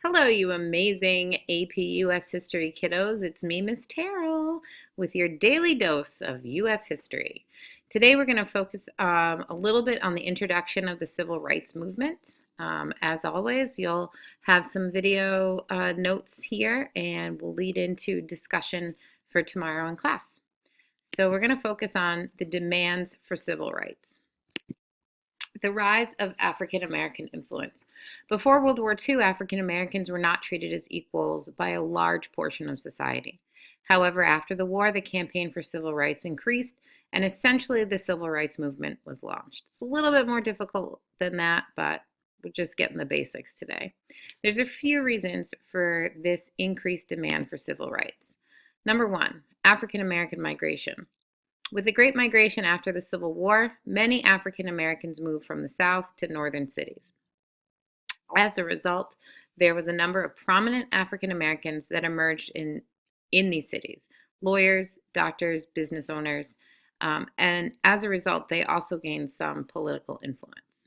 Hello, you amazing AP US History kiddos. It's me, Miss Terrell, with your daily dose of US history. Today, we're going to focus a little bit on the introduction of the Civil Rights Movement. As always, you'll have some video notes here, and we'll lead into discussion for tomorrow in class. So, we're going to focus on the demands for civil rights. The rise of African American influence. Before World War II, African Americans were not treated as equals by a large portion of society. However, after the war, the campaign for civil rights increased, and essentially the civil rights movement was launched. It's a little bit more difficult than that, but we're just getting the basics today. There's a few reasons for this increased demand for civil rights. Number one, African American migration. With the Great Migration after the Civil War, many African Americans moved from the South to northern cities. As a result, there was a number of prominent African Americans that emerged in these cities: lawyers, doctors, business owners, and as a result, they also gained some political influence.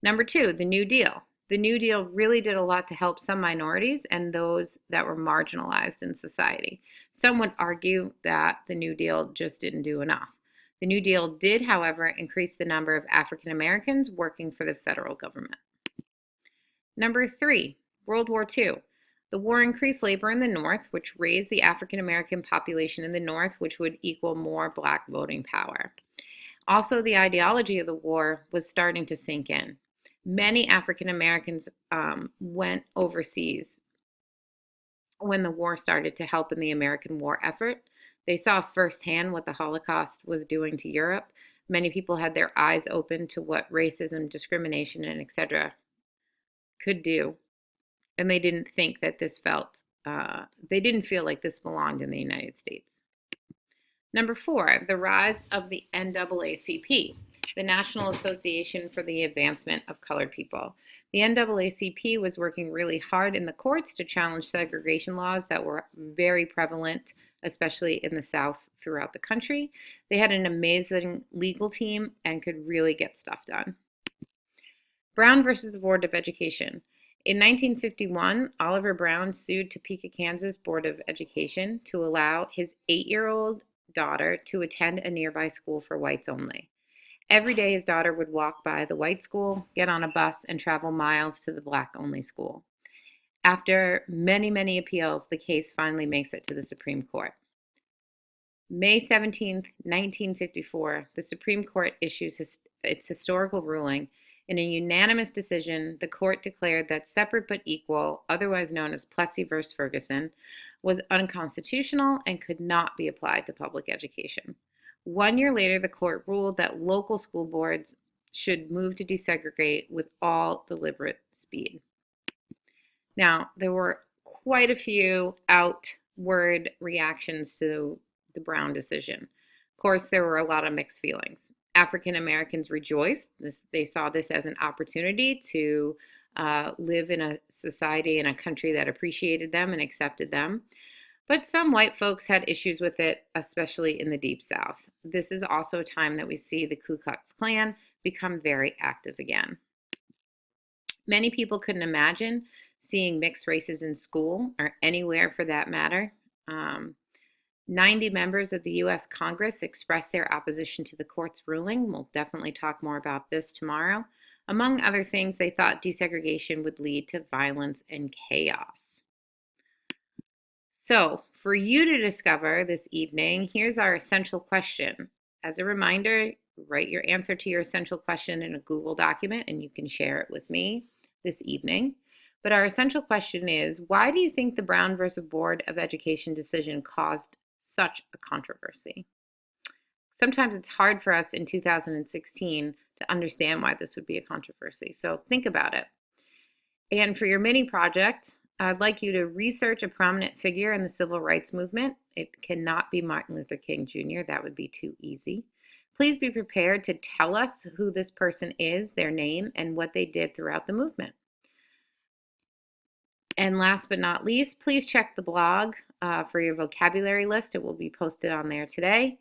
Number two, the New Deal. The New Deal really did a lot to help some minorities and those that were marginalized in society. Some would argue that the New Deal just didn't do enough. The New Deal did, however, increase the number of African Americans working for the federal government. Number three, World War II. The war increased labor in the North, which raised the African American population in the North, which would equal more Black voting power. Also, the ideology of the war was starting to sink in. Many African Americans went overseas when the war started to help in the American war effort. They saw firsthand what the Holocaust was doing to Europe. Many people had their eyes open to what racism, discrimination, and etc. could do, and they didn't think that they didn't feel like this belonged in the United States. Number four, the rise of the NAACP, the National Association for the Advancement of Colored People. The NAACP was working really hard in the courts to challenge segregation laws that were very prevalent, especially in the South throughout the country. They had an amazing legal team and could really get stuff done. Brown versus the Board of Education. In 1951, Oliver Brown sued Topeka, Kansas Board of Education to allow his 8-year-old daughter to attend a nearby school for whites only. Every day, his daughter would walk by the white school, get on a bus, and travel miles to the black-only school. After many, many appeals, the case finally makes it to the Supreme Court. May 17, 1954, the Supreme Court issues its historical ruling. In a unanimous decision, the court declared that separate but equal, otherwise known as Plessy v. Ferguson, was unconstitutional and could not be applied to public education. 1 year later, the court ruled that local school boards should move to desegregate with all deliberate speed. Now, there were quite a few outward reactions to the Brown decision. Of course, there were a lot of mixed feelings. African Americans rejoiced. They saw this as an opportunity to live in a society, in a country that appreciated them and accepted them. But some white folks had issues with it, especially in the Deep South. This is also a time that we see the Ku Klux Klan become very active again. Many people couldn't imagine seeing mixed races in school or anywhere for that matter. 90 members of the U.S. Congress expressed their opposition to the court's ruling. We'll definitely talk more about this tomorrow. Among other things, they thought desegregation would lead to violence and chaos. So, for you to discover this evening, here's our essential question. As a reminder, write your answer to your essential question in a Google document, and you can share it with me this evening. But our essential question is, why do you think the Brown versus Board of Education decision caused such a controversy? Sometimes it's hard for us in 2016 to understand why this would be a controversy. So think about it. And for your mini project, I'd like you to research a prominent figure in the civil rights movement. It cannot be Martin Luther King Jr. That would be too easy. Please be prepared to tell us who this person is, their name, and what they did throughout the movement. And last but not least, please check the blog for your vocabulary list. It will be posted on there today.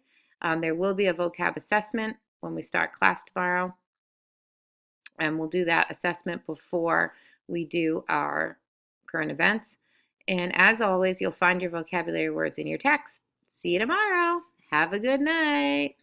There will be a vocab assessment when we start class tomorrow. And we'll do that assessment before we do our current events. And as always, you'll find your vocabulary words in your text. See you tomorrow. Have a good night.